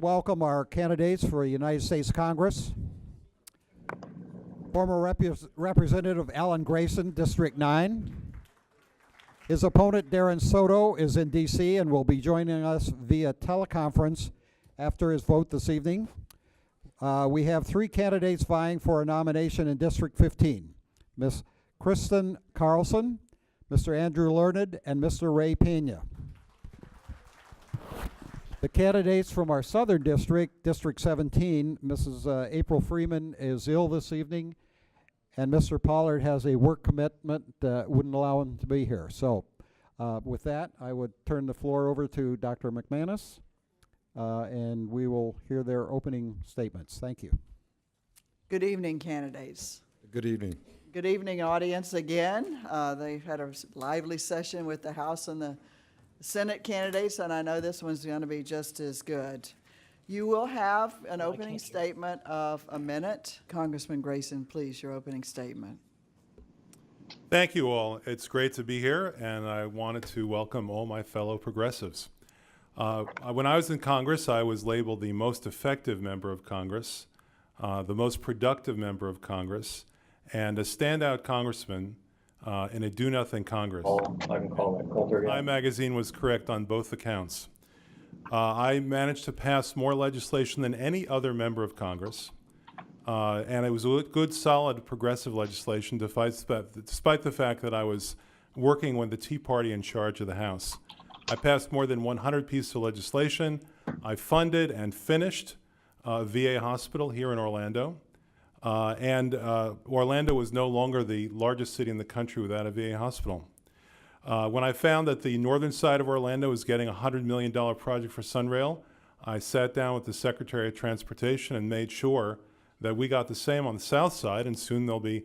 welcome our candidates for United States Congress. Former Representative Alan Grayson, District 9. His opponent, Darren Soto, is in D.C. and will be joining us via teleconference after his vote this evening. We have 3 candidates vying for a nomination in District 15. Ms. Kristen Carlson, Mr. Andrew Learned, and Mr. Ray Peña. The candidates from our Southern District, District 17, Mrs. April Freeman is ill this evening, and Mr. Pollard has a work commitment that wouldn't allow him to be here. So with that, I would turn the floor over to Dr. MacManus, and we will hear their opening statements. Thank you. Good evening, candidates. Good evening. Good evening, audience, again. They've had a lively session with the House and the Senate candidates, and I know this one's going to be just as good. You will have an opening statement of a minute. Congressman Grayson, please, your opening statement. Thank you all. It's great to be here, and I wanted to welcome all my fellow progressives. When I was in Congress, I was labeled the most effective member of Congress, the most productive member of Congress, and a standout congressman in a do-nothing Congress. My magazine was correct on both accounts. I managed to pass more legislation than any other member of Congress, and it was good, solid, progressive legislation despite the fact that I was working with the Tea Party in charge of the House. I passed more than 100 pieces of legislation. I funded and finished a VA hospital here in Orlando. Orlando was no longer the largest city in the country without a VA hospital. When I found that the northern side of Orlando was getting a $100 million project for Sunrail, I sat down with the Secretary of Transportation and made sure that we got the same on the south side, and soon there'll be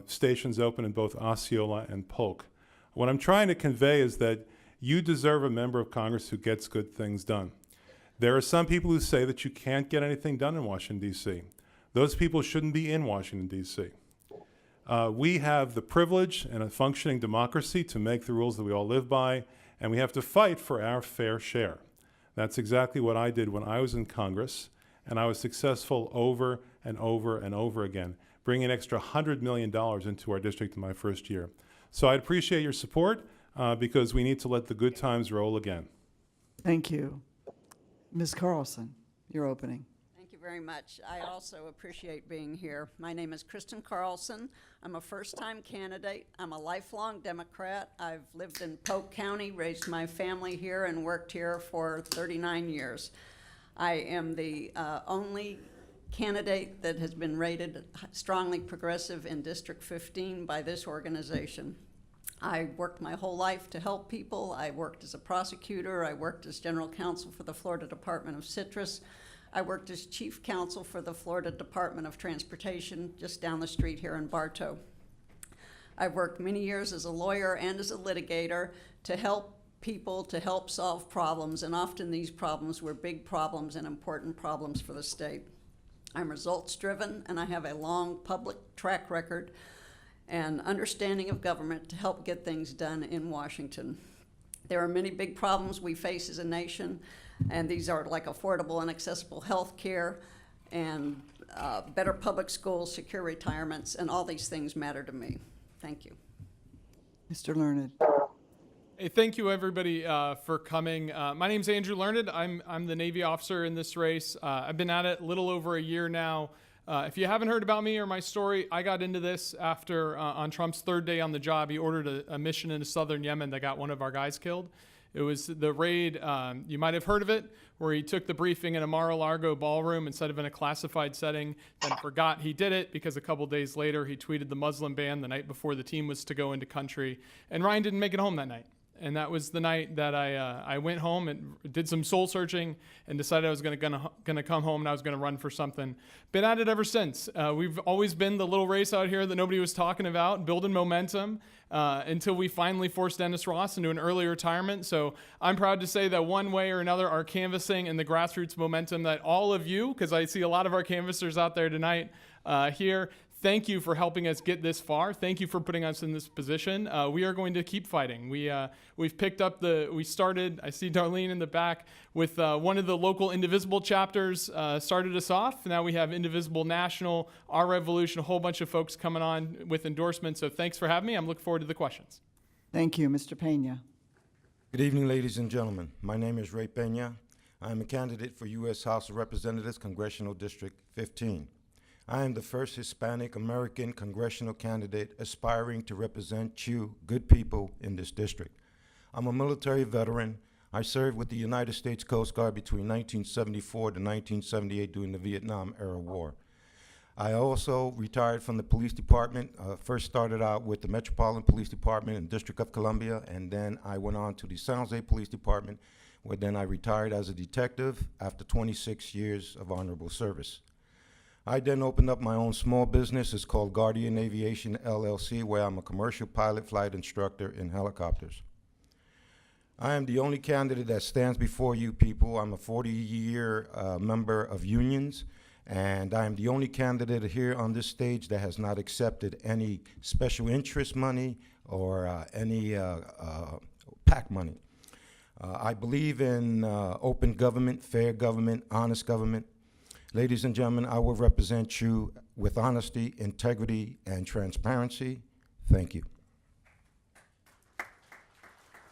stations open in both Osceola and Polk. What I'm trying to convey is that you deserve a member of Congress who gets good things done. There are some people who say that you can't get anything done in Washington, D.C. Those people shouldn't be in Washington, D.C. We have the privilege in a functioning democracy to make the rules that we all live by, and we have to fight for our fair share. That's exactly what I did when I was in Congress, and I was successful over and over and over again, bringing an extra $100 million into our district in my first year. So I'd appreciate your support because we need to let the good times roll again. Thank you. Ms. Carlson, your opening. Very much. I also appreciate being here. My name is Kristen Carlson. I'm a first-time candidate. I'm a lifelong Democrat. I've lived in Polk County, raised my family here, and worked here for 39 years. I am the only candidate that has been rated strongly progressive in District 15 by this organization. I worked my whole life to help people. I worked as a prosecutor. I worked as general counsel for the Florida Department of Citrus. I worked as chief counsel for the Florida Department of Transportation just down the street here in Bartow. I've worked many years as a lawyer and as a litigator to help people, to help solve problems, and often these problems were big problems and important problems for the state. I'm results-driven, and I have a long public track record and understanding of government to help get things done in Washington. There are many big problems we face as a nation, and these are like affordable and accessible health care and better public schools, secure retirements, and all these things matter to me. Thank you. Mr. Learned. Hey, thank you everybody for coming. My name's Andrew Learned. I'm the Navy officer in this race. I've been at it a little over a year now. If you haven't heard about me or my story, I got into this after on Trump's third day on the job, he ordered a mission into southern Yemen that got one of our guys killed. It was the raid, you might have heard of it, where he took the briefing in a Mar-a-Lago ballroom instead of in a classified setting, then forgot he did it because a couple days later he tweeted the Muslim ban the night before the team was to go into country, and Ryan didn't make it home that night. And that was the night that I went home and did some soul searching and decided I was gonna come home and I was gonna run for something. Been at it ever since. We've always been the little race out here that nobody was talking about, building momentum until we finally forced Dennis Ross into an early retirement. So I'm proud to say that one way or another, our canvassing and the grassroots momentum that all of you, because I see a lot of our canvassers out there tonight here, thank you for helping us get this far. Thank you for putting us in this position. We are going to keep fighting. We've picked up we started, I see Darlene in the back, with one of the local Indivisible chapters started us off. Now we have Indivisible National, Our Revolution, a whole bunch of folks coming on with endorsements. So thanks for having me. I'm looking forward to the questions. Thank you, Mr. Peña. Good evening, ladies and gentlemen. My name is Ray Peña. I am a candidate for U.S. House of Representatives, Congressional District 15. I am the first Hispanic American congressional candidate aspiring to represent you, good people, in this district. I'm a military veteran. I served with the United States Coast Guard between 1974 to 1978 during the Vietnam-era war. I also retired from the police department. First started out with the Metropolitan Police Department in District of Columbia, and then I went on to the San Jose Police Department, where then I retired as a detective after 26 years of honorable service. I then opened up my own small business. It's called Guardian Aviation LLC, where I'm a commercial pilot flight instructor in helicopters. I am the only candidate that stands before you people. I'm a 40-year member of unions, and I am the only candidate here on this stage that has not accepted any special interest money or any PAC money. I believe in open government, fair government, honest government. Ladies and gentlemen, I will represent you with honesty, integrity, and transparency. Thank you.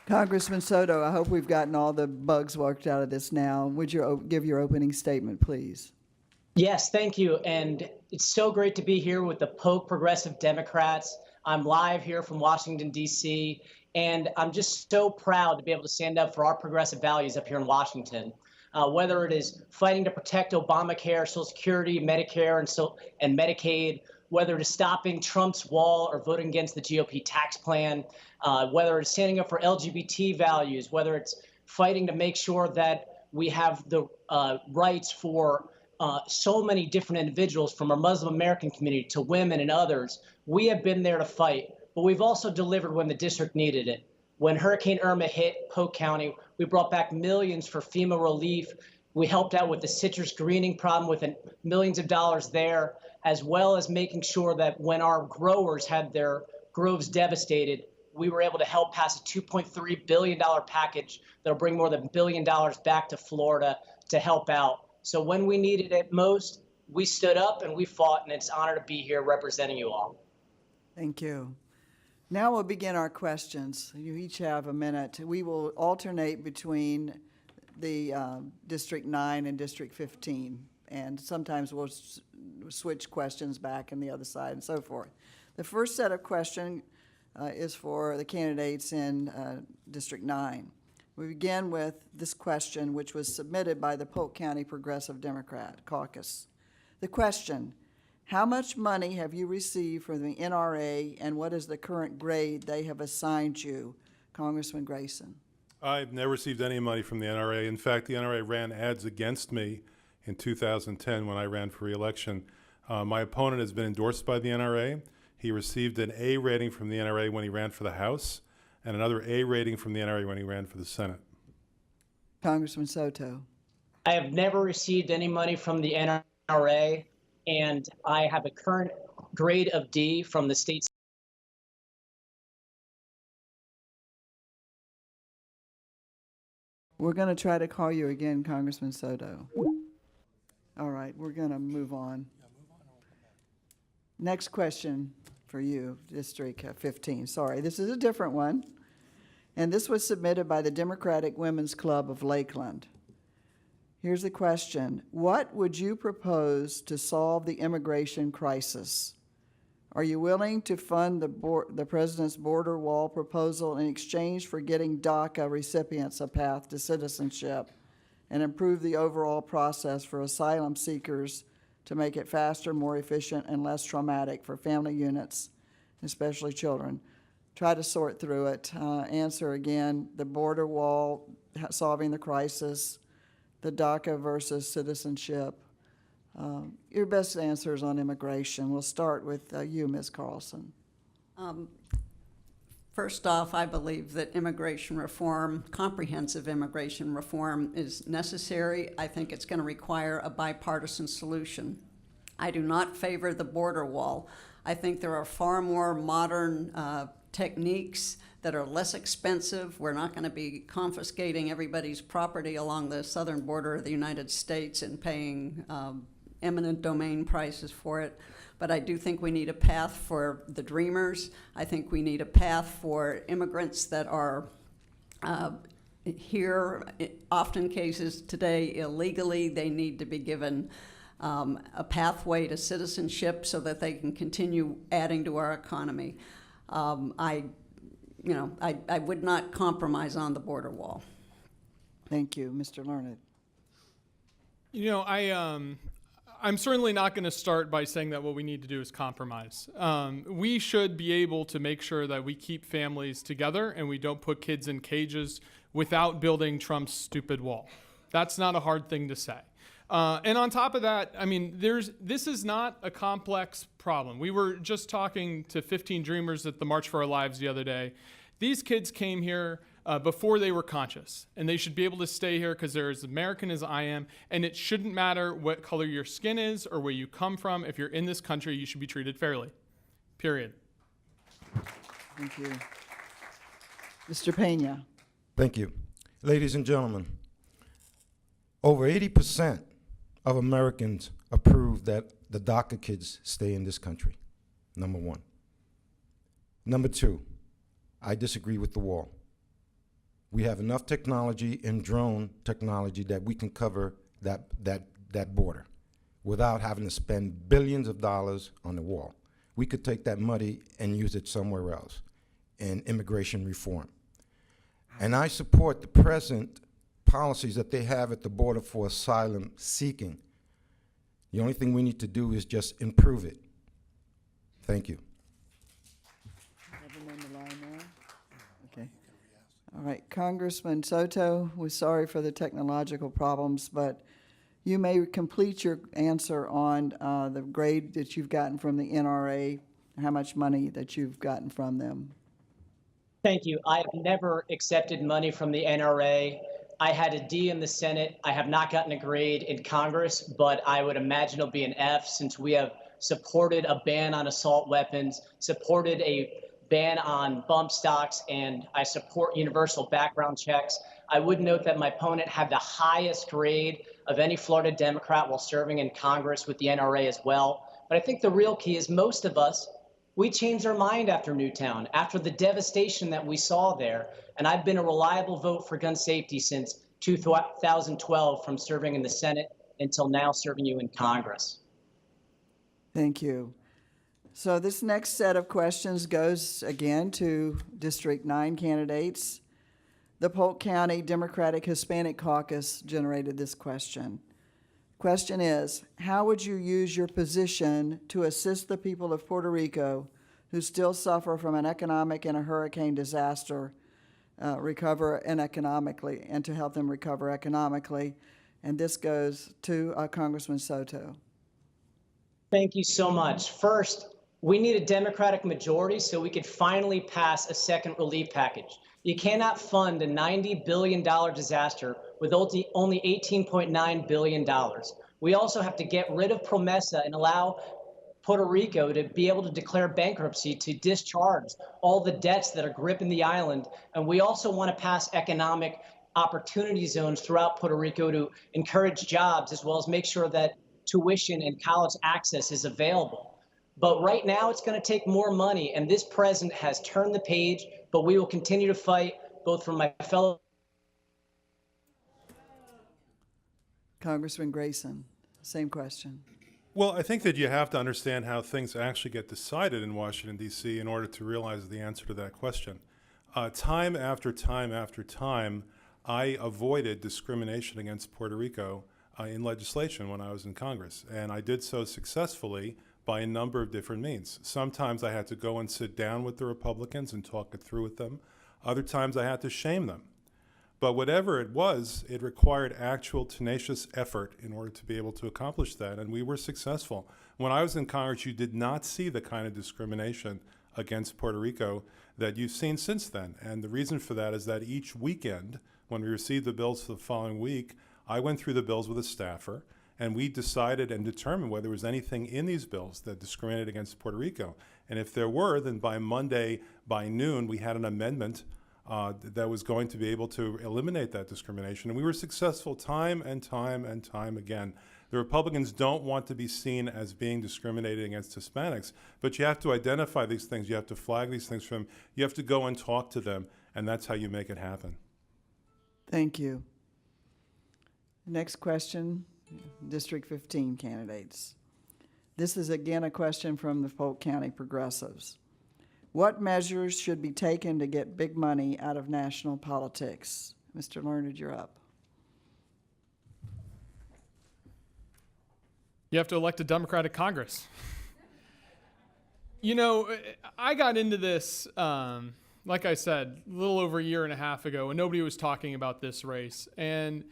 Congressman Soto, I hope we've gotten all the bugs worked out of this now. Would you give your opening statement, please? Yes, thank you. And it's so great to be here with the Polk Progressive Democrats. I'm live here from Washington, D.C., and I'm just so proud to be able to stand up for our progressive values up here in Washington. Whether it is fighting to protect Obamacare, Social Security, Medicare, and Medicaid, whether it is stopping Trump's wall or voting against the GOP tax plan, whether it's standing up for LGBT values, whether it's fighting to make sure that we have the rights for so many different individuals, from our Muslim American community to women and others. We have been there to fight, but we've also delivered when the district needed it. When Hurricane Irma hit Polk County, we brought back millions for FEMA relief. We helped out with the citrus greening problem with millions of dollars there, as well as making sure that when our growers had their groves devastated, we were able to help pass a $2.3 billion package that'll bring more than $1 billion back to Florida to help out. So when we needed it most, we stood up and we fought, and it's an honor to be here representing you all. Thank you. Now we'll begin our questions. You each have a minute. We will alternate between the District 9 and District 15, and sometimes we'll switch questions back on the other side and so forth. The first set of questions is for the candidates in District 9. We begin with this question, which was submitted by the Polk County Progressive Democrat Caucus. The question: how much money have you received from the NRA, and what is the current grade they have assigned you? Congressman Grayson. I've never received any money from the NRA. In fact, the NRA ran ads against me in 2010 when I ran for re-election. My opponent has been endorsed by the NRA. He received an A rating from the NRA when he ran for the House, and another A rating from the NRA when he ran for the Senate. Congressman Soto. I have never received any money from the NRA, and I have a current grade of D from the state. We're going to try to call you again, Congressman Soto. All right, we're going to move on. Next question for you, District 15. Sorry, this is a different one. And this was submitted by the Democratic Women's Club of Lakeland. Here's the question: what would you propose to solve the immigration crisis? Are you willing to fund the President's border wall proposal in exchange for getting DACA recipients a path to citizenship and improve the overall process for asylum seekers to make it faster, more efficient, and less traumatic for family units, especially children? Try to sort through it. Answer again: the border wall, solving the crisis, the DACA versus citizenship. Your best answers on immigration. We'll start with you, Ms. Carlson. First off, I believe that immigration reform, comprehensive immigration reform, is necessary. I think it's going to require a bipartisan solution. I do not favor the border wall. I think there are far more modern techniques that are less expensive. We're not going to be confiscating everybody's property along the southern border of the United States and paying eminent domain prices for it. But I do think we need a path for the dreamers. I think we need a path for immigrants that are here, often cases today illegally. They need to be given a pathway to citizenship so that they can continue adding to our economy. I would not compromise on the border wall. Thank you, Mr. Learned. You know, I'm certainly not going to start by saying that what we need to do is compromise. We should be able to make sure that we keep families together and we don't put kids in cages without building Trump's stupid wall. That's not a hard thing to say. And on top of that, I mean, this is not a complex problem. We were just talking to 15 Dreamers at the March for Our Lives the other day. These kids came here before they were conscious, and they should be able to stay here because they're as American as I am, and it shouldn't matter what color your skin is or where you come from. If you're in this country, you should be treated fairly, period. Thank you. Mr. Peña. Thank you. Ladies and gentlemen, over 80% of Americans approve that the DACA kids stay in this country, number one. Number two, I disagree with the wall. We have enough technology and drone technology that we can cover that border without having to spend billions of dollars on the wall. We could take that money and use it somewhere else in immigration reform. And I support the present policies that they have at the border for asylum seeking. The only thing we need to do is just improve it. Thank you. Have him on the line now? Okay. All right, Congressman Soto, we're sorry for the technological problems, but you may complete your answer on the grade that you've gotten from the NRA, how much money that you've gotten from them. Thank you. I have never accepted money from the NRA. I had a D in the Senate. I have not gotten a grade in Congress, but I would imagine it'll be an F since we have supported a ban on assault weapons, supported a ban on bump stocks, and I support universal background checks. I would note that my opponent had the highest grade of any Florida Democrat while serving in Congress with the NRA as well. But I think the real key is most of us, we changed our mind after Newtown, after the devastation that we saw there. And I've been a reliable vote for gun safety since 2012, from serving in the Senate until now serving you in Congress. Thank you. So this next set of questions goes again to District 9 candidates. The Polk County Democratic Hispanic Caucus generated this question. Question is, how would you use your position to assist the people of Puerto Rico who still suffer from an economic and a hurricane disaster recover economically, and to help them recover economically? And this goes to Congressman Soto. Thank you so much. First, we need a Democratic majority so we could finally pass a second relief package. You cannot fund a $90 billion disaster with only $18.9 billion. We also have to get rid of PROMESA and allow Puerto Rico to be able to declare bankruptcy to discharge all the debts that are gripping the island. And we also want to pass economic opportunity zones throughout Puerto Rico to encourage jobs, as well as make sure that tuition and college access is available. But right now it's going to take more money, and this president has turned the page, but we will continue to fight both for my fellow. Congressman Grayson, same question. Well, I think that you have to understand how things actually get decided in Washington, D.C. in order to realize the answer to that question. Time after time after time, I avoided discrimination against Puerto Rico in legislation when I was in Congress, and I did so successfully by a number of different means. Sometimes I had to go and sit down with the Republicans and talk it through with them. Other times I had to shame them. But whatever it was, it required actual tenacious effort in order to be able to accomplish that, and we were successful. When I was in Congress, you did not see the kind of discrimination against Puerto Rico that you've seen since then. And the reason for that is that each weekend, when we received the bills for the following week, I went through the bills with a staffer, and we decided and determined whether there was anything in these bills that discriminated against Puerto Rico. And if there were, then by Monday, by noon, we had an amendment that was going to be able to eliminate that discrimination. And we were successful time and time and time again. The Republicans don't want to be seen as being discriminated against Hispanics, but you have to identify these things. You have to flag these things for them. You have to go and talk to them, and that's how you make it happen. Thank you. Next question, District 15 candidates. This is again a question from the Polk County Progressives. What measures should be taken to get big money out of national politics? Mr. Learned, you're up. You have to elect a Democratic Congress. You know, I got into this, like I said, a little over a year and a half ago when nobody was talking about this race. And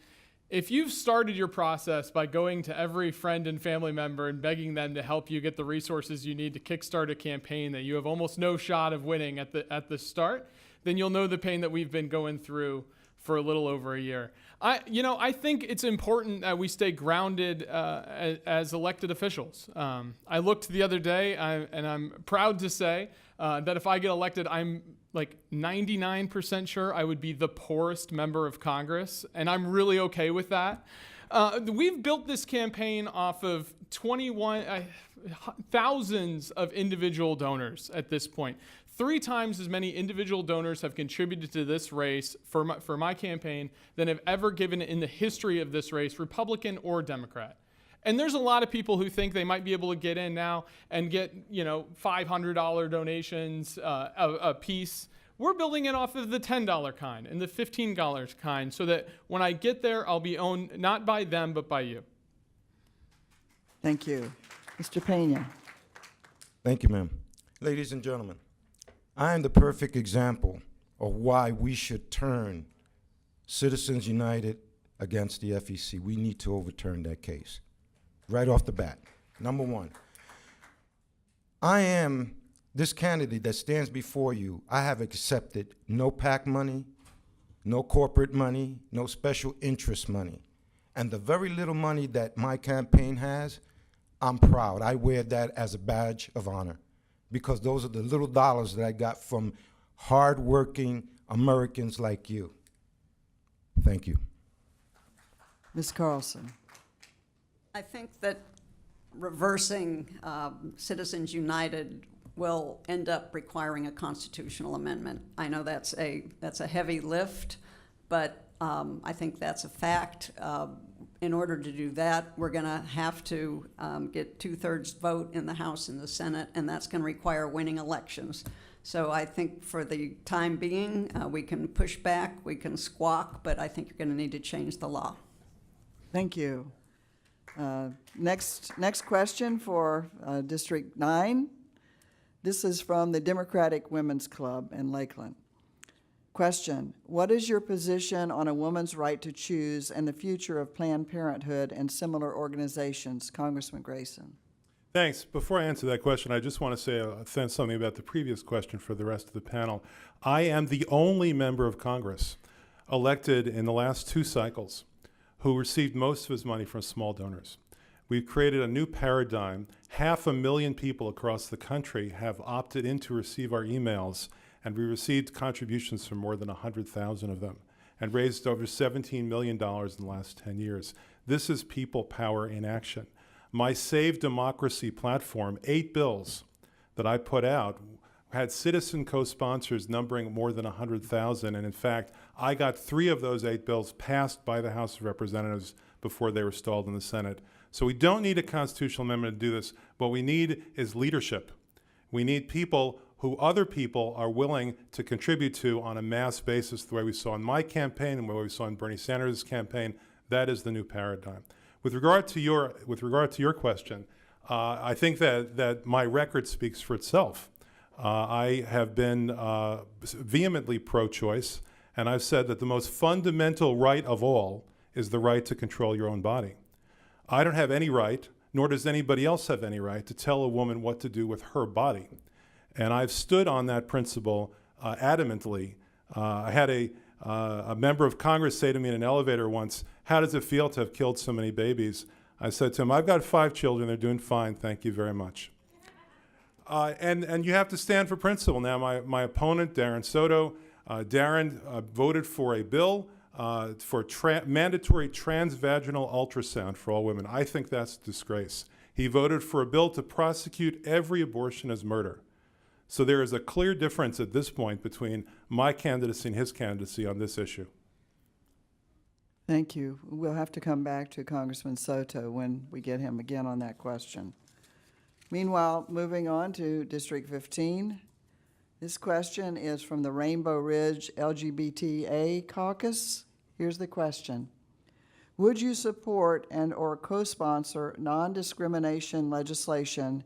if you've started your process by going to every friend and family member and begging them to help you get the resources you need to kickstart a campaign that you have almost no shot of winning at the start, then you'll know the pain that we've been going through for a little over a year. I think it's important that we stay grounded as elected officials. I looked the other day, and I'm proud to say that if I get elected, I'm like 99% sure I would be the poorest member of Congress, and I'm really okay with that. We've built this campaign off of thousands of individual donors at this point. 3 times as many individual donors have contributed to this race for my campaign than have ever given in the history of this race, Republican or Democrat. And there's a lot of people who think they might be able to get in now and get, $500 donations a piece. We're building it off of the $10 kind and the $15 kind so that when I get there, I'll be owned not by them, but by you. Thank you. Mr. Peña. Thank you, ma'am. Ladies and gentlemen, I am the perfect example of why we should turn Citizens United against the FEC. We need to overturn that case right off the bat. Number one, I am this candidate that stands before you. I have accepted no PAC money, no corporate money, no special interest money. And the very little money that my campaign has, I'm proud. I wear that as a badge of honor, because those are the little dollars that I got from hardworking Americans like you. Thank you. Ms. Carlson. I think that reversing Citizens United will end up requiring a constitutional amendment. I know that's a heavy lift, but I think that's a fact. In order to do that, we're going to have to get 2/3 vote in the House and the Senate, and that's going to require winning elections. So I think for the time being, we can push back, we can squawk, but I think you're going to need to change the law. Thank you. Next question for District 9. This is from the Democratic Women's Club in Lakeland. Question: what is your position on a woman's right to choose and the future of Planned Parenthood and similar organizations? Congressman Grayson. Thanks. Before I answer that question, I just want to say something about the previous question for the rest of the panel. I am the only member of Congress elected in the last 2 cycles who received most of his money from small donors. We've created a new paradigm. 500,000 people across the country have opted in to receive our emails, and we received contributions from more than 100,000 of them and raised over $17 million in the last 10 years. This is people power in action. My Save Democracy platform, 8 bills that I put out, had citizen co-sponsors numbering more than 100,000, and in fact, I got 3 of those 8 bills passed by the House of Representatives before they were stalled in the Senate. So we don't need a constitutional amendment to do this. What we need is leadership. We need people who other people are willing to contribute to on a mass basis, the way we saw in my campaign and the way we saw in Bernie Sanders' campaign. That is the new paradigm. With regard to your question, I think that my record speaks for itself. I have been vehemently pro-choice, and I've said that the most fundamental right of all is the right to control your own body. I don't have any right, nor does anybody else have any right, to tell a woman what to do with her body. And I've stood on that principle adamantly. I had a member of Congress say to me in an elevator once, "How does it feel to have killed so many babies?" I said to him, I've got 5 children. They're doing fine. Thank you very much. And you have to stand for principle. Now, my opponent, Darren Soto, Darren voted for a bill for mandatory transvaginal ultrasound for all women. I think that's a disgrace. He voted for a bill to prosecute every abortion as murder. So there is a clear difference at this point between my candidacy and his candidacy on this issue. Thank you. We'll have to come back to Congressman Soto when we get him again on that question. Meanwhile, moving on to District 15. This question is from the Rainbow Ridge LGBTA Caucus. Here's the question. Would you support and or co-sponsor non-discrimination legislation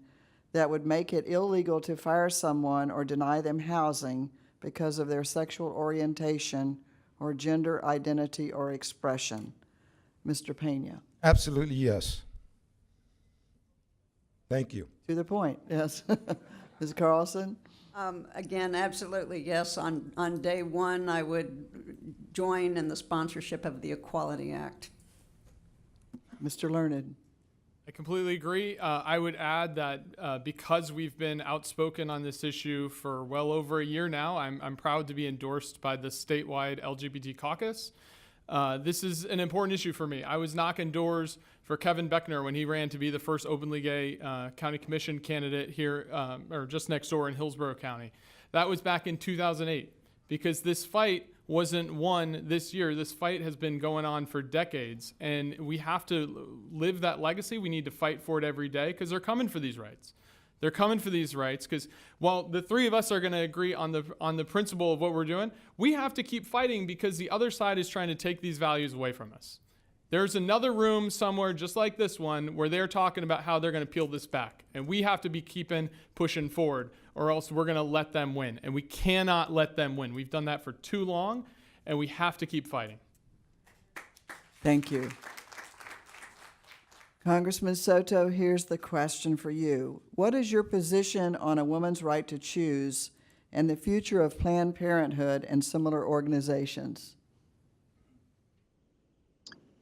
that would make it illegal to fire someone or deny them housing because of their sexual orientation or gender identity or expression? Mr. Peña. Absolutely, yes. Thank you. To the point, yes. Ms. Carlson? Again, absolutely, yes. On day one, I would join in the sponsorship of the Equality Act. Mr. Learned? I completely agree. I would add that because we've been outspoken on this issue for well over a year now, I'm proud to be endorsed by the statewide LGBT caucus. This is an important issue for me. I was knocking doors for Kevin Beckner when he ran to be the first openly gay county commission candidate here, or just next door in Hillsborough County. That was back in 2008, because this fight wasn't won this year. This fight has been going on for decades, and we have to live that legacy. We need to fight for it every day, because they're coming for these rights. They're coming for these rights, because while the three of us are going to agree on the principle of what we're doing, we have to keep fighting because the other side is trying to take these values away from us. There's another room somewhere just like this one where they're talking about how they're going to peel this back, and we have to be pushing forward, or else we're going to let them win, and we cannot let them win. We've done that for too long, and we have to keep fighting. Thank you. Congressman Soto, here's the question for you. What is your position on a woman's right to choose and the future of Planned Parenthood and similar organizations?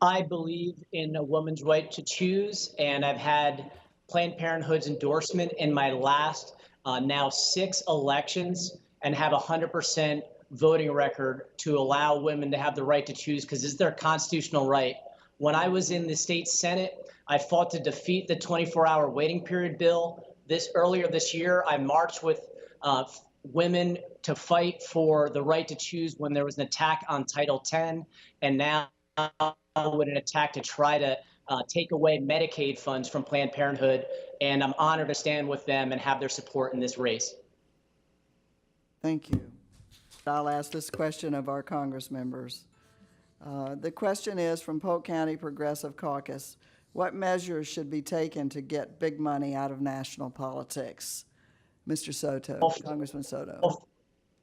I believe in a woman's right to choose, and I've had Planned Parenthood's endorsement in my last now 6 elections, and have 100% voting record to allow women to have the right to choose, because it's their constitutional right. When I was in the state Senate, I fought to defeat the 24-hour waiting period bill. Earlier this year, I marched with women to fight for the right to choose when there was an attack on Title X, and now with an attack to try to take away Medicaid funds from Planned Parenthood, and I'm honored to stand with them and have their support in this race. Thank you. I'll ask this question of our Congress members. The question is from Polk County Progressive Caucus. What measures should be taken to get big money out of national politics? Mr. Soto, Congressman Soto.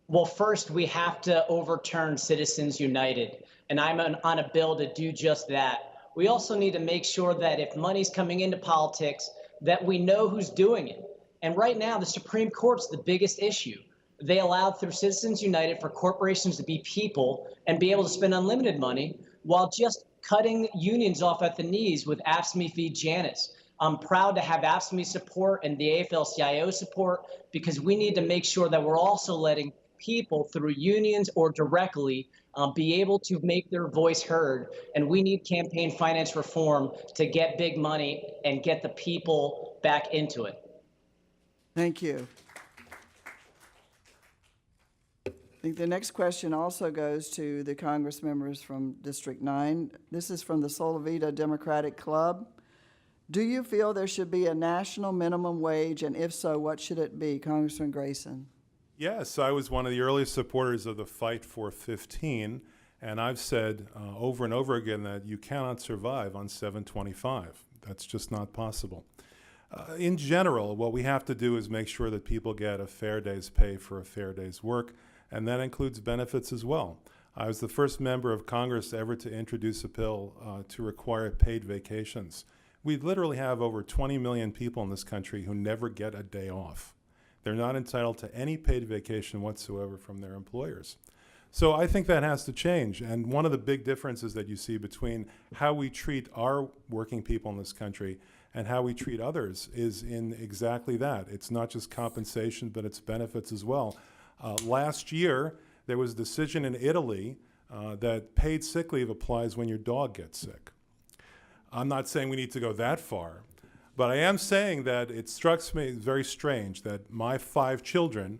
Well, first, we have to overturn Citizens United, and I'm on a bill to do just that. We also need to make sure that if money's coming into politics, that we know who's doing it. And right now, the Supreme Court's the biggest issue. They allowed through Citizens United for corporations to be people and be able to spend unlimited money while just cutting unions off at the knees with AFSCME v. Janus. I'm proud to have AFSCME support and the AFL-CIO support, because we need to make sure that we're also letting people through unions or directly be able to make their voice heard. And we need campaign finance reform to get big money and get the people back into it. Thank you. I think the next question also goes to the Congress members from District 9. This is from the Solivita Democratic Club. Do you feel there should be a national minimum wage, and if so, what should it be? Congressman Grayson. Yes, I was one of the earliest supporters of the Fight for 15, and I've said over and over again that you cannot survive on $7.25. That's just not possible. In general, what we have to do is make sure that people get a fair day's pay for a fair day's work, and that includes benefits as well. I was the first member of Congress ever to introduce a bill to require paid vacations. We literally have over 20 million people in this country who never get a day off. They're not entitled to any paid vacation whatsoever from their employers. So I think that has to change. And one of the big differences that you see between how we treat our working people in this country and how we treat others is in exactly that. It's not just compensation, but it's benefits as well. Last year, there was a decision in Italy that paid sick leave applies when your dog gets sick. I'm not saying we need to go that far, but I am saying that it strikes me very strange that my 5 children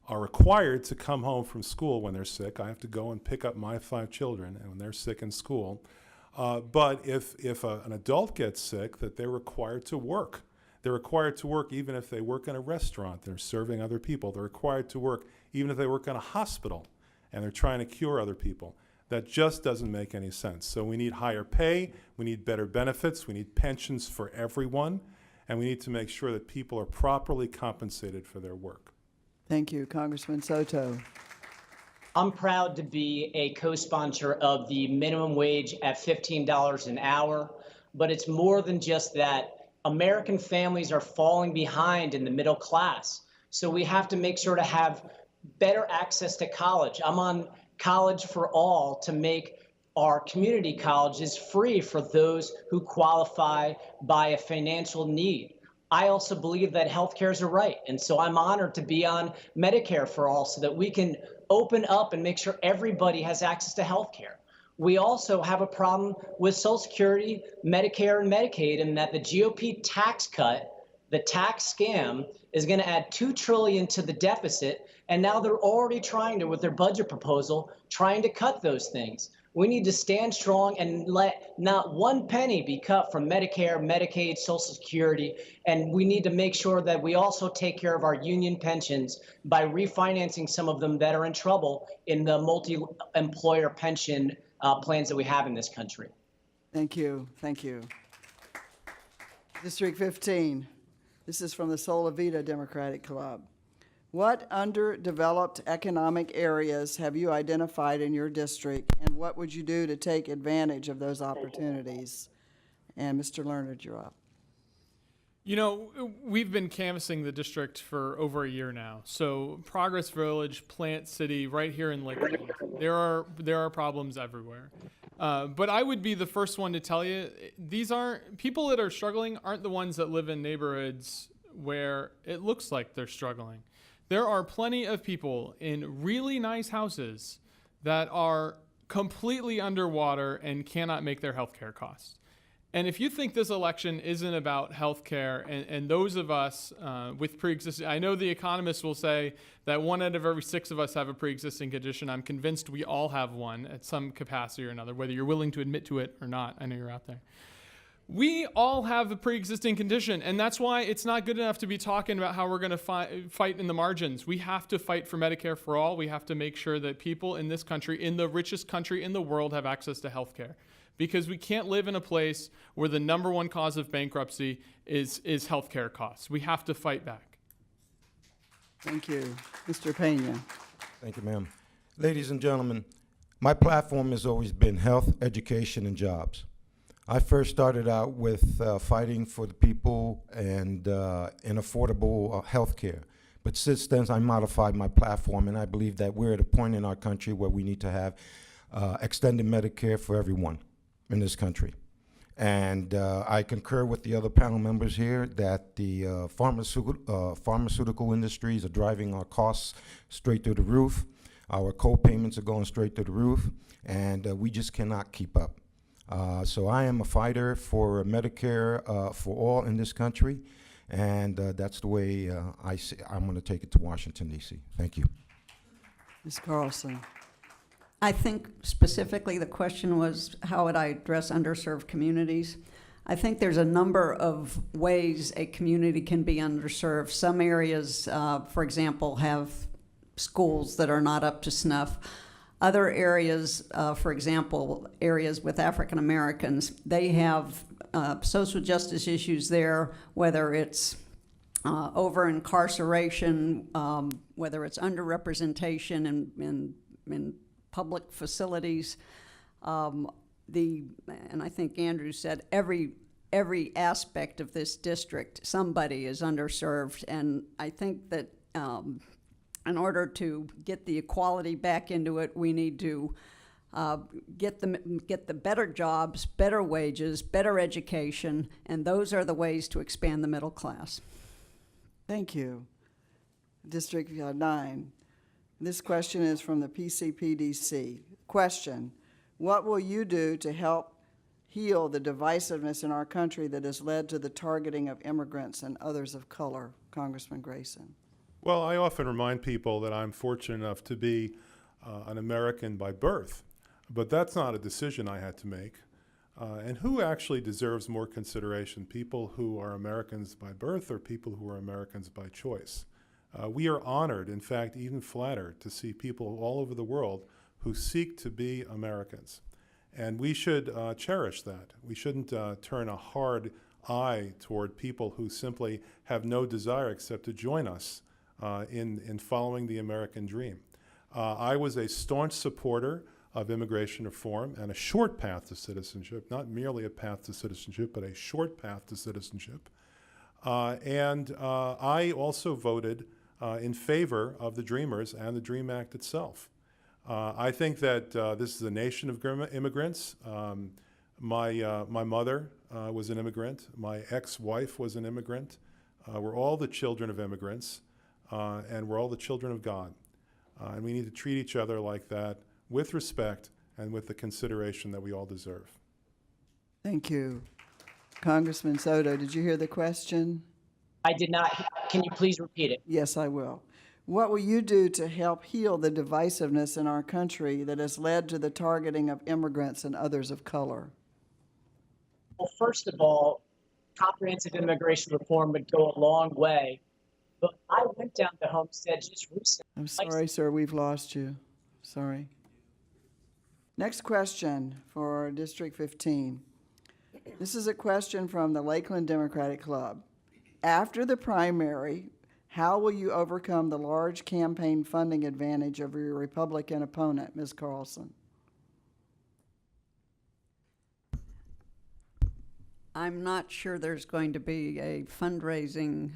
are required to come home from school when they're sick. I have to go and pick up my 5 children and when they're sick in school. But if an adult gets sick, that they're required to work. They're required to work even if they work in a restaurant. They're serving other people. They're required to work even if they work in a hospital and they're trying to cure other people. That just doesn't make any sense. So we need higher pay, we need better benefits, we need pensions for everyone, and we need to make sure that people are properly compensated for their work. Thank you, Congressman Soto. I'm proud to be a co-sponsor of the minimum wage at $15 an hour, but it's more than just that. American families are falling behind in the middle class, so we have to make sure to have better access to college. I'm on College for All to make our community colleges free for those who qualify by a financial need. I also believe that healthcare is a right, and so I'm honored to be on Medicare for All so that we can open up and make sure everybody has access to healthcare. We also have a problem with Social Security, Medicare, and Medicaid, in that the GOP tax cut, the tax scam, is going to add $2 trillion to the deficit, and now they're already trying to, with their budget proposal, trying to cut those things. We need to stand strong and let not one penny be cut from Medicare, Medicaid, Social Security, and we need to make sure that we also take care of our union pensions by refinancing some of them that are in trouble in the multi-employer pension plans that we have in this country. Thank you. Thank you. District 15. This is from the Sola Vida Democratic Club. What underdeveloped economic areas have you identified in your district, and what would you do to take advantage of those opportunities? And Mr. Learned, you're up. You know, we've been canvassing the district for over a year now. So Progress Village, Plant City, right here in Lakeland, there are problems everywhere. But I would be the first one to tell you, these aren't, people that are struggling aren't the ones that live in neighborhoods where it looks like they're struggling. There are plenty of people in really nice houses that are completely underwater and cannot make their healthcare costs. And if you think this election isn't about healthcare, and those of us with pre-existing, I know the economists will say that 1 out of every 6 of us have a pre-existing condition. I'm convinced we all have one at some capacity or another, whether you're willing to admit to it or not. I know you're out there. We all have a pre-existing condition, and that's why it's not good enough to be talking about how we're going to fight in the margins. We have to fight for Medicare for all. We have to make sure that people in this country, in the richest country in the world, have access to health care. Because we can't live in a place where the number one cause of bankruptcy is health care costs. We have to fight back. Thank you. Mr. Peña. Thank you, ma'am. Ladies and gentlemen, my platform has always been health, education, and jobs. I first started out with fighting for the people and affordable health care. But since then, I modified my platform, and I believe that we're at a point in our country where we need to have extended Medicare for everyone in this country. And I concur with the other panel members here that the pharmaceutical industries are driving our costs straight through the roof. Our co-payments are going straight through the roof, and we just cannot keep up. So I am a fighter for Medicare for all in this country, and that's the way I'm going to take it to Washington, D.C. Thank you. Ms. Carlson. I think specifically the question was, how would I address underserved communities? I think there's a number of ways a community can be underserved. Some areas, for example, have schools that are not up to snuff. Other areas, for example, areas with African Americans, they have social justice issues there, whether it's over incarceration, whether it's underrepresentation in public facilities. And I think Andrew said every aspect of this district, somebody is underserved. And I think that in order to get the equality back into it, we need to get the better jobs, better wages, better education, and those are the ways to expand the middle class. Thank you. District 9. This question is from the PCPDC. Question: what will you do to help heal the divisiveness in our country that has led to the targeting of immigrants and others of color? Congressman Grayson. Well, I often remind people that I'm fortunate enough to be an American by birth, but that's not a decision I had to make. And who actually deserves more consideration, people who are Americans by birth or people who are Americans by choice? We are honored, in fact, even flattered, to see people all over the world who seek to be Americans. And we should cherish that. We shouldn't turn a hard eye toward people who simply have no desire except to join us in following the American dream. I was a staunch supporter of immigration reform and a short path to citizenship, not merely a path to citizenship, but a short path to citizenship. I also voted in favor of the Dreamers and the DREAM Act itself. I think that this is a nation of immigrants. My mother was an immigrant. My ex-wife was an immigrant. We're all the children of immigrants, and we're all the children of God. And we need to treat each other like that, with respect and with the consideration that we all deserve. Thank you. Congressman Soto, did you hear the question? I did not. Can you please repeat it? Yes, I will. What will you do to help heal the divisiveness in our country that has led to the targeting of immigrants and others of color? Well, first of all, comprehensive immigration reform would go a long way. But I went down to Homestead just recently. I'm sorry, sir, we've lost you. Sorry. Next question for District 15. This is a question from the Lakeland Democratic Club. After the primary, how will you overcome the large campaign funding advantage of your Republican opponent, Ms. Carlson? I'm not sure there's going to be a fundraising,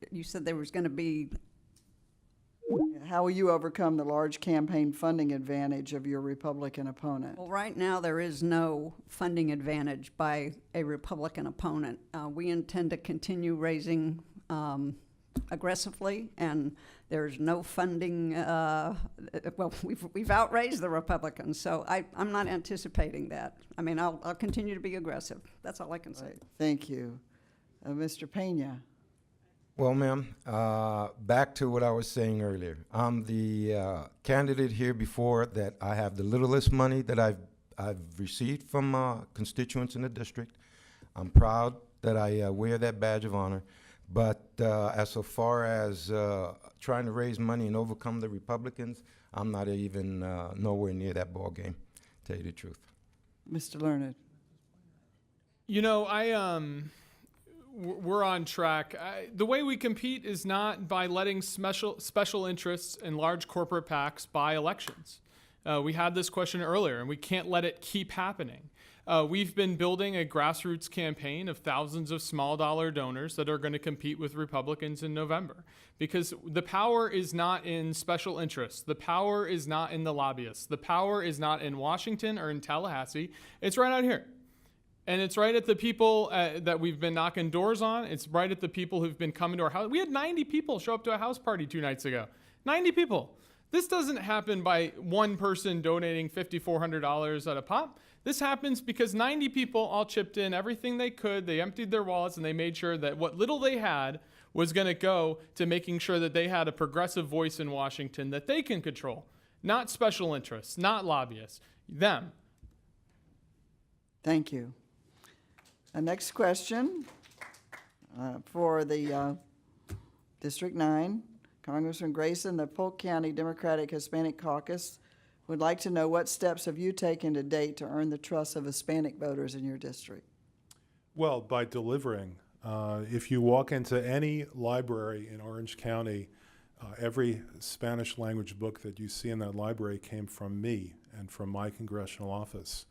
you said there was going to be. How will you overcome the large campaign funding advantage of your Republican opponent? Well, right now there is no funding advantage by a Republican opponent. We intend to continue raising aggressively, and there's no funding. Well, we've outraised the Republicans, so I'm not anticipating that. I mean, I'll continue to be aggressive. That's all I can say. Right. Thank you. Mr. Peña. Well, ma'am, back to what I was saying earlier. I'm the candidate here before that I have the littlest money that I've received from constituents in the district. I'm proud that I wear that badge of honor. But as so far as trying to raise money and overcome the Republicans, I'm not even nowhere near that ball game, to tell you the truth. Mr. Learned. You know, we're on track. The way we compete is not by letting special interests and large corporate PACs buy elections. We had this question earlier, and we can't let it keep happening. We've been building a grassroots campaign of thousands of small dollar donors that are going to compete with Republicans in November, because the power is not in special interests. The power is not in the lobbyists. The power is not in Washington or in Tallahassee. It's right out here. And it's right at the people that we've been knocking doors on. It's right at the people who've been coming to our house. We had 90 people show up to a house party 2 nights ago. 90 people. This doesn't happen by one person donating $5,400 at a pop. This happens because 90 people all chipped in everything they could. They emptied their wallets and they made sure that what little they had was going to go to making sure that they had a progressive voice in Washington that they can control. Not special interests, not lobbyists, them. Thank you. Next question for the District 9. Congressman Grayson, the Polk County Democratic Hispanic Caucus would like to know what steps have you taken to date to earn the trust of Hispanic voters in your district? Well, by delivering. If you walk into any library in Orange County, every Spanish language book that you see in that library came from me and from my congressional office.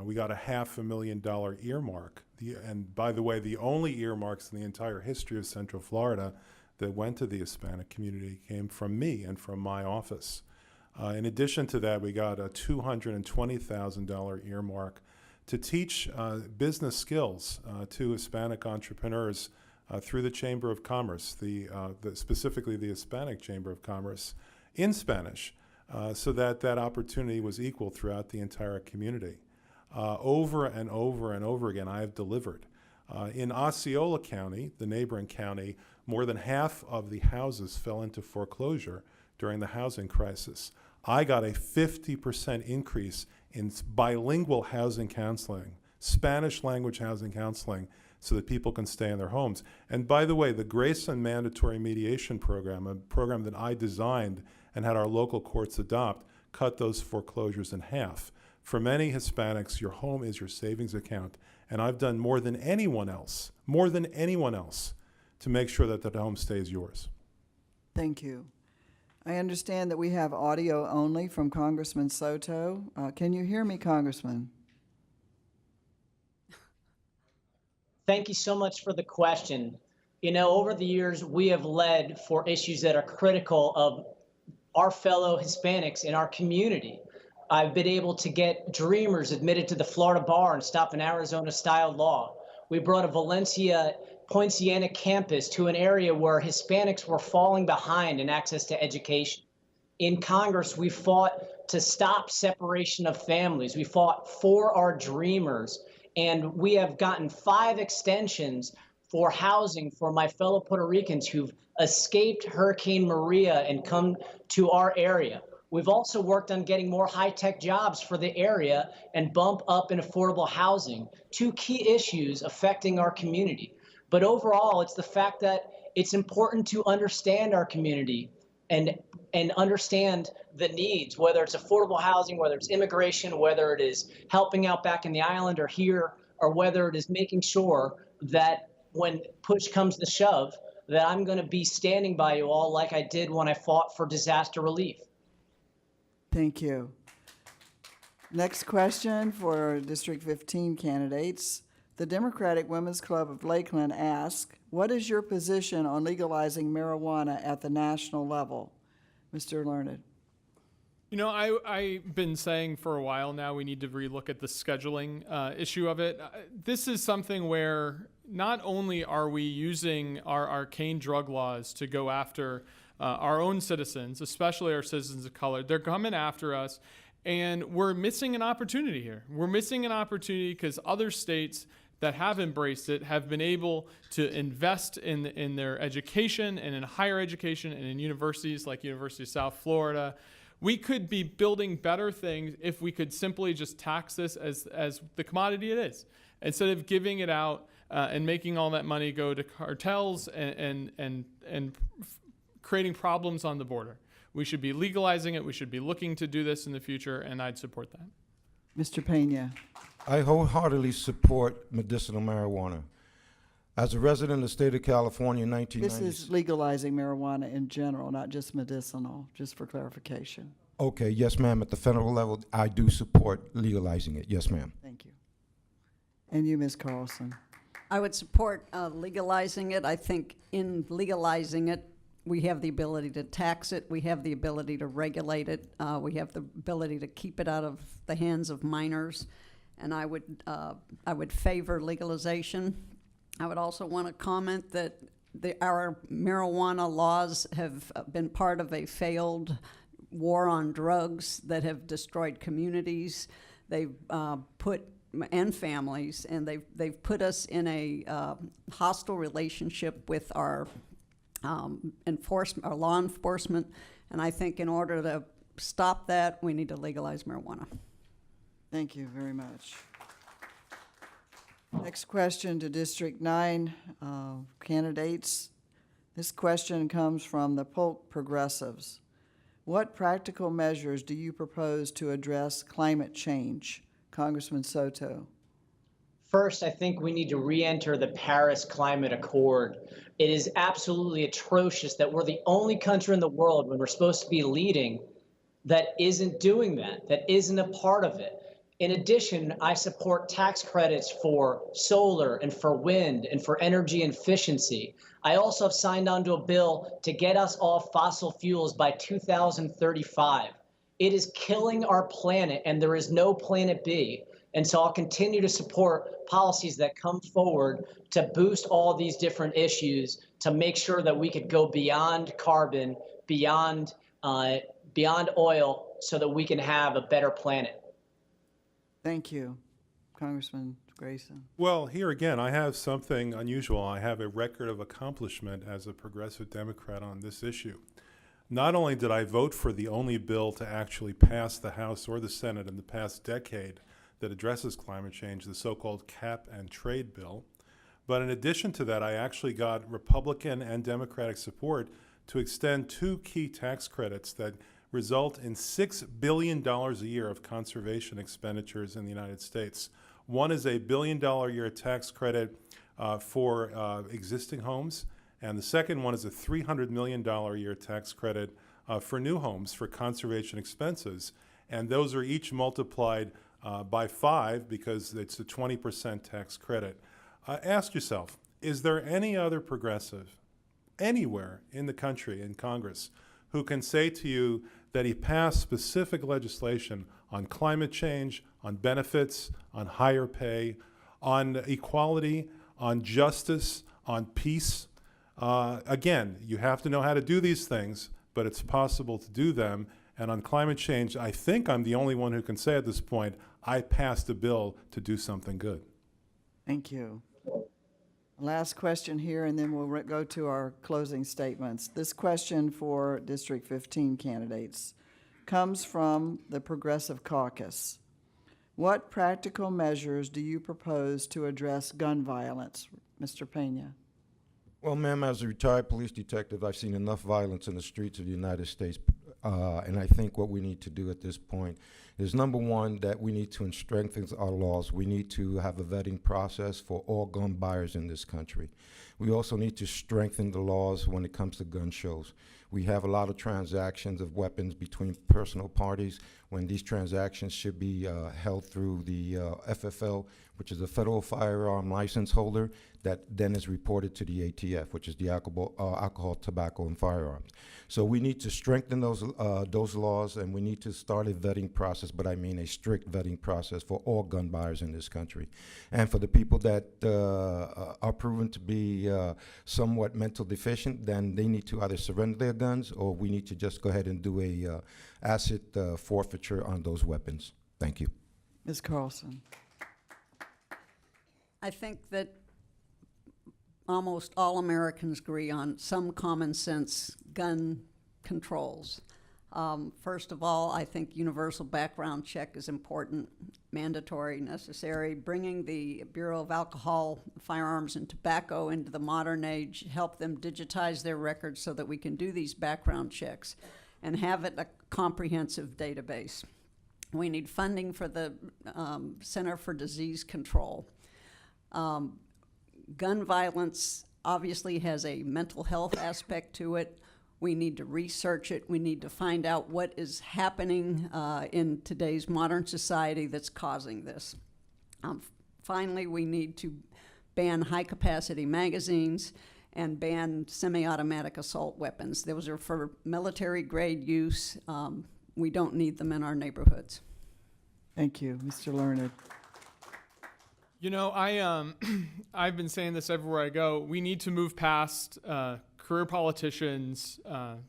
We got a $500,000 earmark. And by the way, the only earmarks in the entire history of Central Florida that went to the Hispanic community came from me and from my office. In addition to that, we got a $220,000 earmark to teach business skills to Hispanic entrepreneurs through the Chamber of Commerce, specifically the Hispanic Chamber of Commerce, in Spanish, so that that opportunity was equal throughout the entire community. Over and over and over again, I have delivered. In Osceola County, the neighboring county, more than half of the houses fell into foreclosure during the housing crisis. I got a 50% increase in bilingual housing counseling, Spanish language housing counseling, so that people can stay in their homes. And by the way, the Grayson mandatory mediation program, a program that I designed and had our local courts adopt, cut those foreclosures in half. For many Hispanics, your home is your savings account. And I've done more than anyone else, to make sure that that home stays yours. Thank you. I understand that we have audio only from Congressman Soto. Can you hear me, Congressman? Thank you so much for the question. You know, over the years, we have led for issues that are critical of our fellow Hispanics in our community. I've been able to get dreamers admitted to the Florida bar and stop an Arizona-style law. We brought a Valencia Poinciana campus to an area where Hispanics were falling behind in access to education. In Congress, we fought to stop separation of families. We fought for our dreamers. And we have gotten 5 extensions for housing for my fellow Puerto Ricans who've escaped Hurricane Maria and come to our area. We've also worked on getting more high-tech jobs for the area and bump up in affordable housing, 2 key issues affecting our community. But overall, it's the fact that it's important to understand our community and understand the needs, whether it's affordable housing, whether it's immigration, whether it is helping out back in the island or here, or whether it is making sure that when push comes to shove, that I'm going to be standing by you all like I did when I fought for disaster relief. Thank you. Next question for District 15 candidates. The Democratic Women's Club of Lakeland asks, what is your position on legalizing marijuana at the national level? Mr. Learned. You know, I've been saying for a while now we need to relook at the scheduling issue of it. This is something where not only are we using our arcane drug laws to go after our own citizens, especially our citizens of color, they're coming after us, and we're missing an opportunity here. We're missing an opportunity because other states that have embraced it have been able to invest in their education and in higher education and in universities like University of South Florida. We could be building better things if we could simply just tax this as the commodity it is, instead of giving it out and making all that money go to cartels and creating problems on the border. We should be legalizing it. We should be looking to do this in the future, and I'd support that. Mr. Peña. I wholeheartedly support medicinal marijuana. As a resident of the state of California in 1990. This is legalizing marijuana in general, not just medicinal, just for clarification. Okay, yes, ma'am. At the federal level, I do support legalizing it. Yes, ma'am. Thank you. And you, Ms. Carlson. I would support legalizing it. I think in legalizing it, we have the ability to tax it. We have the ability to regulate it. We have the ability to keep it out of the hands of minors. And I would favor legalization. I would also want to comment that our marijuana laws have been part of a failed war on drugs that have destroyed communities. They've and families, and they've put us in a hostile relationship with our our law enforcement. And I think in order to stop that, we need to legalize marijuana. Thank you very much. Next question to District 9 candidates. This question comes from the Polk Progressives. What practical measures do you propose to address climate change? Congressman Soto. First, I think we need to re-enter the Paris Climate Accord. It is absolutely atrocious that we're the only country in the world, when we're supposed to be leading, that isn't doing that isn't a part of it. In addition, I support tax credits for solar and for wind and for energy efficiency. I also have signed on to a bill to get us off fossil fuels by 2035. It is killing our planet, and there is no planet B. And so I'll continue to support policies that come forward to boost all these different issues to make sure that we could go beyond carbon, beyond oil, so that we can have a better planet. Thank you, Congressman Grayson. Well, here again, I have something unusual. I have a record of accomplishment as a progressive Democrat on this issue. Not only did I vote for the only bill to actually pass the House or the Senate in the past decade that addresses climate change, the so-called cap and trade bill, but in addition to that, I actually got Republican and Democratic support to extend 2 key tax credits that result in $6 billion a year of conservation expenditures in the United States. One is a $1 billion a year tax credit for existing homes, and the second one is a $300 million a year tax credit for new homes for conservation expenses. And those are each multiplied by 5 because it's a 20% tax credit. Ask yourself, is there any other progressive anywhere in the country, in Congress, who can say to you that he passed specific legislation on climate change, on benefits, on higher pay, on equality, on justice, on peace? Again, you have to know how to do these things, but it's possible to do them. And on climate change, I think I'm the only one who can say at this point, I passed a bill to do something good. Thank you. Last question here, and then we'll go to our closing statements. This question for District 15 candidates comes from the Progressive Caucus. What practical measures do you propose to address gun violence? Mr. Peña. Well, ma'am, as a retired police detective, I've seen enough violence in the streets of the United States, and I think what we need to do at this point is, number one, that we need to strengthen our laws. We need to have a vetting process for all gun buyers in this country. We also need to strengthen the laws when it comes to gun shows. We have a lot of transactions of weapons between personal parties when these transactions should be held through the FFL, which is a federal firearm license holder, that then is reported to the ATF, which is the alcohol, tobacco, and firearms. So we need to strengthen those laws, and we need to start a vetting process, but I mean a strict vetting process for all gun buyers in this country. And for the people that are proven to be somewhat mental deficient, then they need to either surrender their guns, or we need to just go ahead and do a asset forfeiture on those weapons. Thank you. Ms. Carlson. I think that almost all Americans agree on some common sense gun controls. First of all, I think universal background check is important, mandatory, necessary. Bringing the Bureau of Alcohol, Firearms, and Tobacco into the modern age, help them digitize their records so that we can do these background checks and have it a comprehensive database. We need funding for the Center for Disease Control. Gun violence obviously has a mental health aspect to it. We need to research it. We need to find out what is happening in today's modern society that's causing this. Finally, we need to ban high-capacity magazines and ban semi-automatic assault weapons. Those are for military-grade use. We don't need them in our neighborhoods. Thank you. Mr. Learned. You know, I've been saying this everywhere I go. We need to move past career politicians,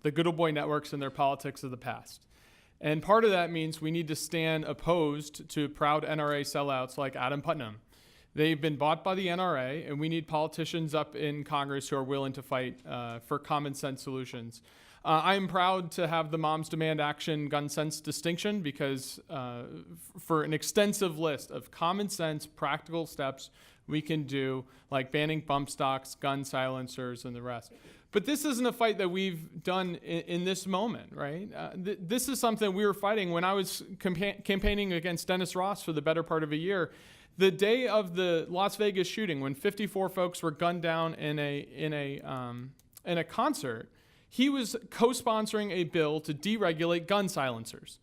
the good old boy networks and their politics of the past. And part of that means we need to stand opposed to proud NRA sellouts like Adam Putnam. They've been bought by the NRA, and we need politicians up in Congress who are willing to fight for common sense solutions. I am proud to have the Moms Demand Action gun sense distinction because for an extensive list of common sense, practical steps we can do, like banning bump stocks, gun silencers, and the rest. But this isn't a fight that we've done in this moment, right? This is something we were fighting when I was campaigning against Dennis Ross for the better part of a year. The day of the Las Vegas shooting, when 54 folks were gunned down in a concert, he was co-sponsoring a bill to deregulate gun silencers.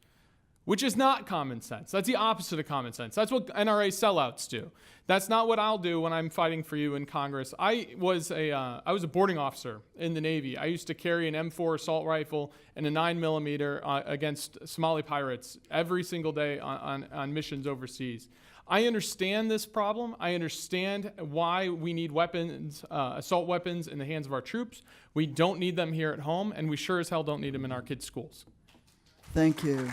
which is not common sense. That's the opposite of common sense. That's what NRA sellouts do. That's not what I'll do when I'm fighting for you in Congress. I was a boarding officer in the Navy. I used to carry an M4 assault rifle and a 9mm against Somali pirates every single day on missions overseas. I understand this problem. I understand why we need weapons, assault weapons in the hands of our troops. We don't need them here at home, and we sure as hell don't need them in our kids' schools. Thank you.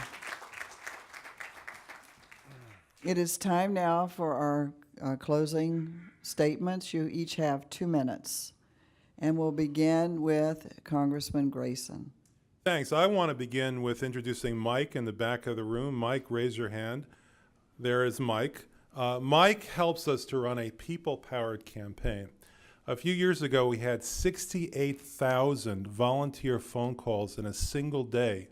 It is time now for our closing statements. You each have 2 minutes. And we'll begin with Congressman Grayson. Thanks. I want to begin with introducing Mike in the back of the room. Mike, raise your hand. There is Mike. Mike helps us to run a people-powered campaign. A few years ago, we had 68,000 volunteer phone calls in a single day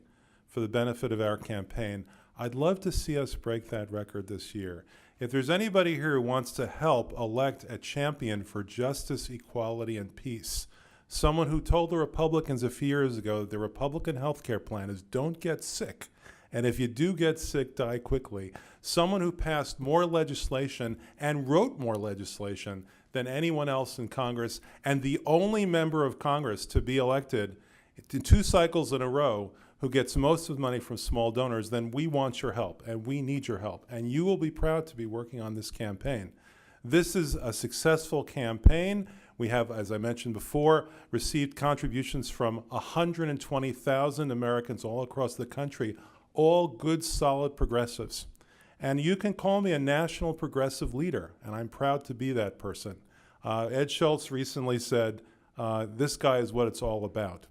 for the benefit of our campaign. I'd love to see us break that record this year. If there's anybody here who wants to help elect a champion for justice, equality, and peace, someone who told the Republicans a few years ago that the Republican health care plan is don't get sick, and if you do get sick, die quickly, someone who passed more legislation and wrote more legislation than anyone else in Congress, and the only member of Congress to be elected in 2 cycles in a row who gets most of the money from small donors, then we want your help, and we need your help. And you will be proud to be working on this campaign. This is a successful campaign. We have, as I mentioned before, received contributions from 120,000 Americans all across the country, all good, solid progressives. And you can call me a national progressive leader, and I'm proud to be that person. Ed Schultz recently said, this guy is what it's all about.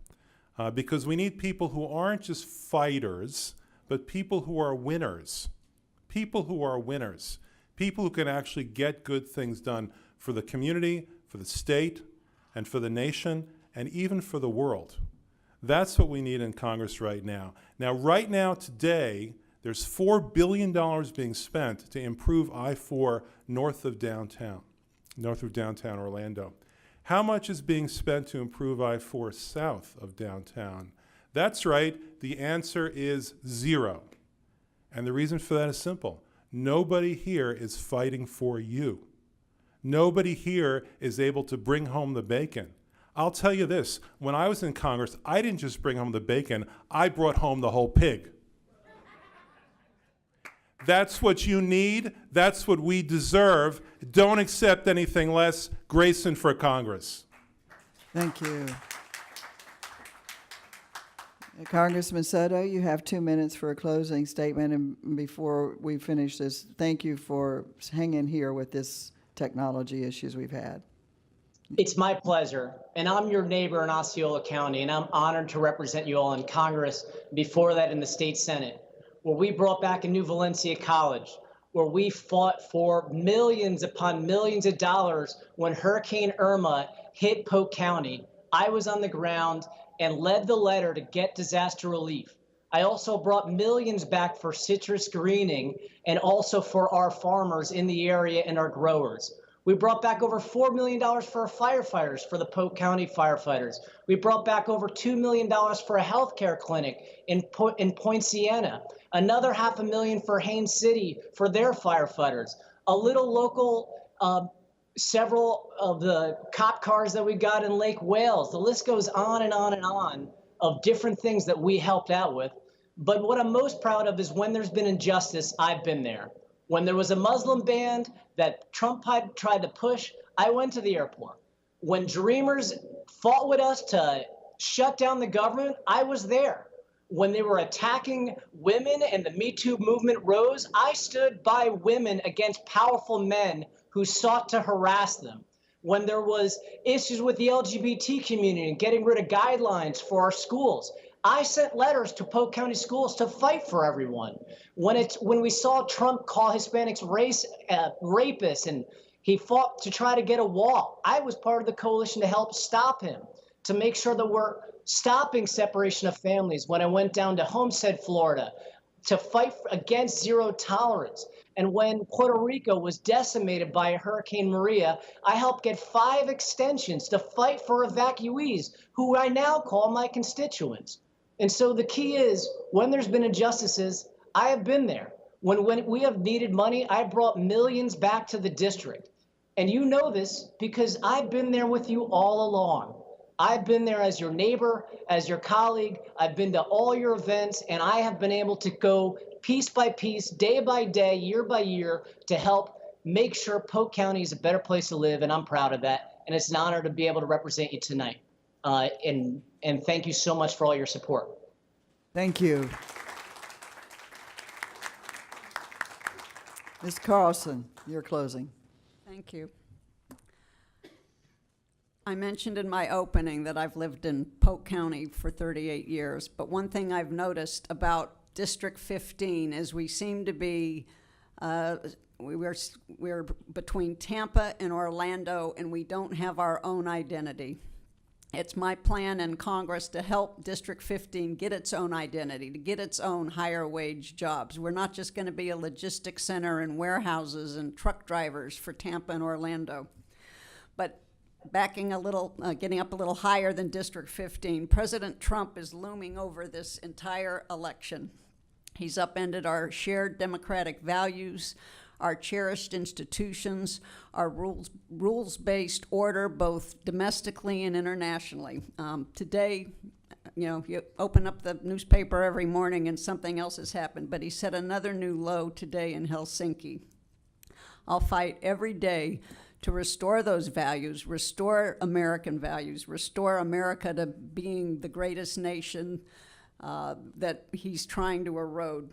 Because we need people who aren't just fighters, but people who are winners. People who are winners. People who can actually get good things done for the community, for the state, and for the nation, and even for the world. That's what we need in Congress right now. Now, right now, today, there's $4 billion being spent to improve I-4 north of downtown Orlando. How much is being spent to improve I-4 south of downtown? That's right, the answer is 0. And the reason for that is simple. Nobody here is fighting for you. Nobody here is able to bring home the bacon. I'll tell you this, when I was in Congress, I didn't just bring home the bacon, I brought home the whole pig. That's what you need. That's what we deserve. Don't accept anything less. Grayson for Congress. Thank you. Congressman Soto, you have 2 minutes for a closing statement. And before we finish this, thank you for hanging here with this technology issues we've had. It's my pleasure, and I'm your neighbor in Osceola County, and I'm honored to represent you all in Congress, before that in the state Senate, where we brought back a new Valencia College, where we fought for millions upon millions of dollars when Hurricane Irma hit Polk County. I was on the ground and led the letter to get disaster relief. I also brought millions back for citrus greening and also for our farmers in the area and our growers. We brought back over $4 million for our firefighters, for the Polk County firefighters. We brought back over $2 million for a healthcare clinic in Point Siena. Another $500,000 for Haines City for their firefighters. A little local, several of the cop cars that we got in Lake Wales. The list goes on and on and on of different things that we helped out with. But what I'm most proud of is when there's been injustice, I've been there. When there was a Muslim ban that Trump had tried to push, I went to the airport. When Dreamers fought with us to shut down the government, I was there. When they were attacking women and the Me Too movement rose, I stood by women against powerful men who sought to harass them. When there was issues with the LGBT community and getting rid of guidelines for our schools, I sent letters to Polk County schools to fight for everyone. When we saw Trump call Hispanics rapists and he fought to try to get a wall, I was part of the coalition to help stop him, to make sure that we're stopping separation of families. When I went down to Homestead, Florida, to fight against zero tolerance. And when Puerto Rico was decimated by Hurricane Maria, I helped get 5 extensions to fight for evacuees, who I now call my constituents. And so the key is, when there's been injustices, I have been there. When we have needed money, I brought millions back to the district. And you know this because I've been there with you all along. I've been there as your neighbor, as your colleague. I've been to all your events, and I have been able to go piece by piece, day by day, year by year to help make sure Polk County is a better place to live, and I'm proud of that. And it's an honor to be able to represent you tonight. And thank you so much for all your support. Thank you. Ms. Carlson, your closing. Thank you. I mentioned in my opening that I've lived in Polk County for 38 years, but one thing I've noticed about District 15 is we seem to be, we're between Tampa and Orlando, and we don't have our own identity. It's my plan in Congress to help District 15 get its own identity, to get its own higher wage jobs. We're not just going to be a logistics center and warehouses and truck drivers for Tampa and Orlando. But backing a little, getting up a little higher than District 15, President Trump is looming over this entire election. He's upended our shared democratic values, our cherished institutions, our rules-based order, both domestically and internationally. Today, you know, you open up the newspaper every morning and something else has happened, but he set another new low today in Helsinki. I'll fight every day to restore those values, restore American values, restore America to being the greatest nation that he's trying to erode.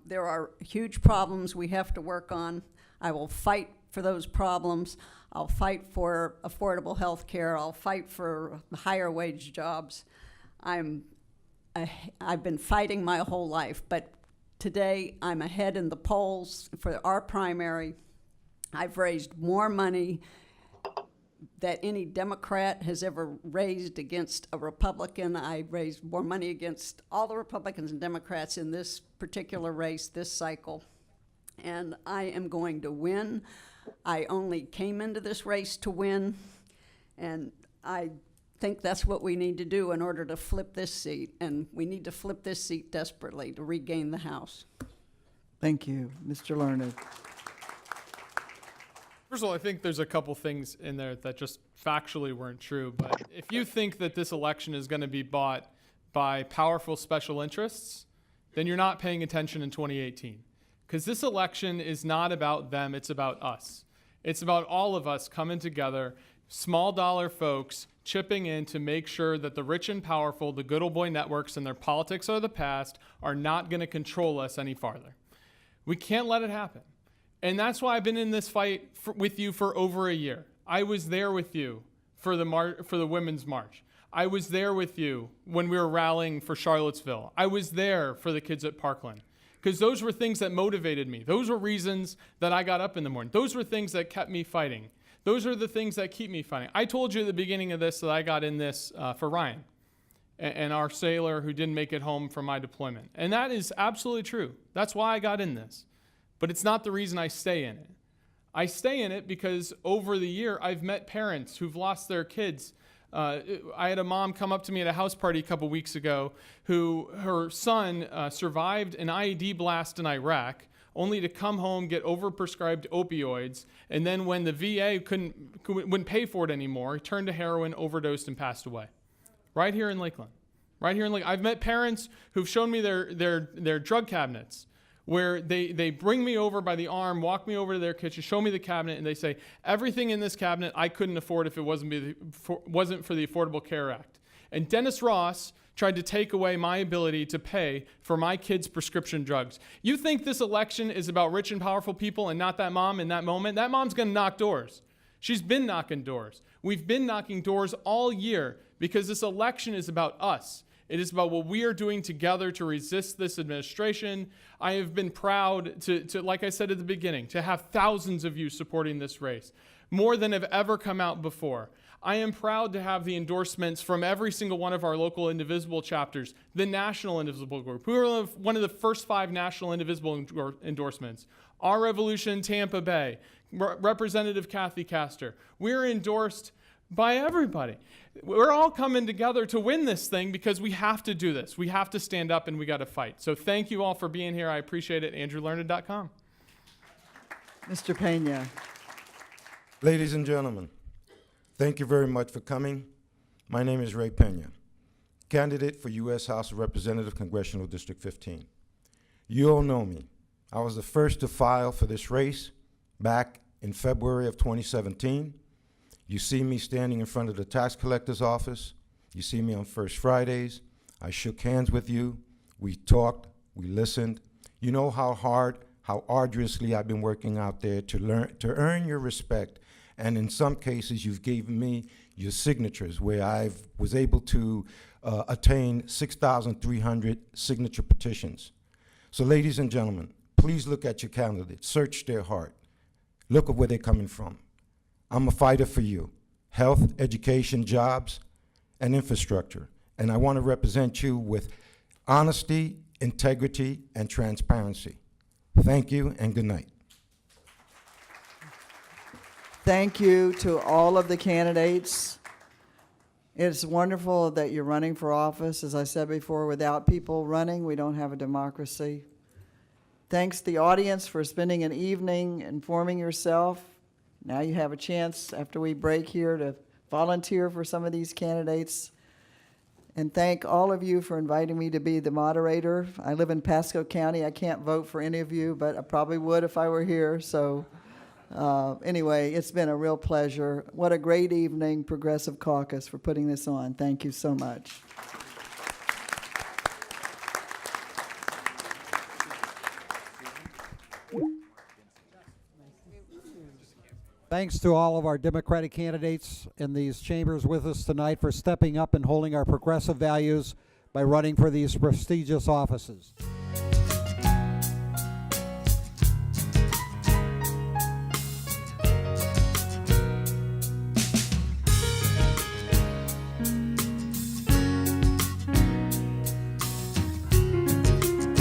There are huge problems we have to work on. I will fight for those problems. I'll fight for affordable health care. I'll fight for higher wage jobs. I've been fighting my whole life, but today I'm ahead in the polls for our primary. I've raised more money that any Democrat has ever raised against a Republican. I raised more money against all the Republicans and Democrats in this particular race, this cycle. And I am going to win. I only came into this race to win. And I think that's what we need to do in order to flip this seat. And we need to flip this seat desperately to regain the House. Thank you. Mr. Learned. First of all, I think there's a couple things in there that just factually weren't true. But if you think that this election is going to be bought by powerful special interests, then you're not paying attention in 2018. Because this election is not about them, it's about us. It's about all of us coming together, small dollar folks chipping in to make sure that the rich and powerful, the good old boy networks and their politics of the past are not going to control us any farther. We can't let it happen. And that's why I've been in this fight with you for over a year. I was there with you for the Women's March. I was there with you when we were rallying for Charlottesville. I was there for the kids at Parkland. Because those were things that motivated me. Those were reasons that I got up in the morning. Those were things that kept me fighting. Those are the things that keep me fighting. I told you at the beginning of this that I got in this for Ryan and our sailor who didn't make it home from my deployment. And that is absolutely true. That's why I got in this. But it's not the reason I stay in it. I stay in it because over the year, I've met parents who've lost their kids. I had a mom come up to me at a house party a couple weeks ago who her son survived an IED blast in Iraq, only to come home, get overprescribed opioids, and then when the VA wouldn't pay for it anymore, he turned to heroin, overdosed, and passed away. Right here in Lakeland. Right here in Lakeland. I've met parents who've shown me their drug cabinets, where they bring me over by the arm, walk me over to their kitchen, show me the cabinet, and they say, everything in this cabinet I couldn't afford if it wasn't for the Affordable Care Act. And Dennis Ross tried to take away my ability to pay for my kids' prescription drugs. You think this election is about rich and powerful people and not that mom in that moment? That mom's gonna knock doors. She's been knocking doors. We've been knocking doors all year because this election is about us. It is about what we are doing together to resist this administration. I have been proud to, like I said at the beginning, to have thousands of you supporting this race, more than have ever come out before. I am proud to have the endorsements from every single one of our local Indivisible chapters, the National Indivisible Group, who are one of the first 5 National Indivisible endorsements. Our Revolution Tampa Bay, Representative Kathy Castor. We're endorsed by everybody. We're all coming together to win this thing because we have to do this. We have to stand up and we got to fight. So thank you all for being here. I appreciate it. AndrewLearned.com. Mr. Peña. Ladies and gentlemen, thank you very much for coming. My name is Ray Peña, candidate for U.S. House of Representatives, Congressional District 15. You all know me. I was the first to file for this race back in February of 2017. You see me standing in front of the tax collector's office. You see me on First Fridays. I shook hands with you. We talked. We listened. You know how hard, how arduously I've been working out there to earn your respect. And in some cases, you've given me your signatures where I was able to attain 6,300 signature petitions. So ladies and gentlemen, please look at your candidates. Search their heart. Look at where they're coming from. I'm a fighter for you. Health, education, jobs, and infrastructure. And I want to represent you with honesty, integrity, and transparency. Thank you and good night. Thank you to all of the candidates. It's wonderful that you're running for office. As I said before, without people running, we don't have a democracy. Thanks to the audience for spending an evening informing yourself. Now you have a chance after we break here to volunteer for some of these candidates. And thank all of you for inviting me to be the moderator. I live in Pasco County. I can't vote for any of you, but I probably would if I were here. So anyway, it's been a real pleasure. What a great evening, Progressive Caucus, for putting this on. Thank you so much. Thanks to all of our Democratic candidates in these chambers with us tonight for stepping up and holding our progressive values by running for these prestigious offices.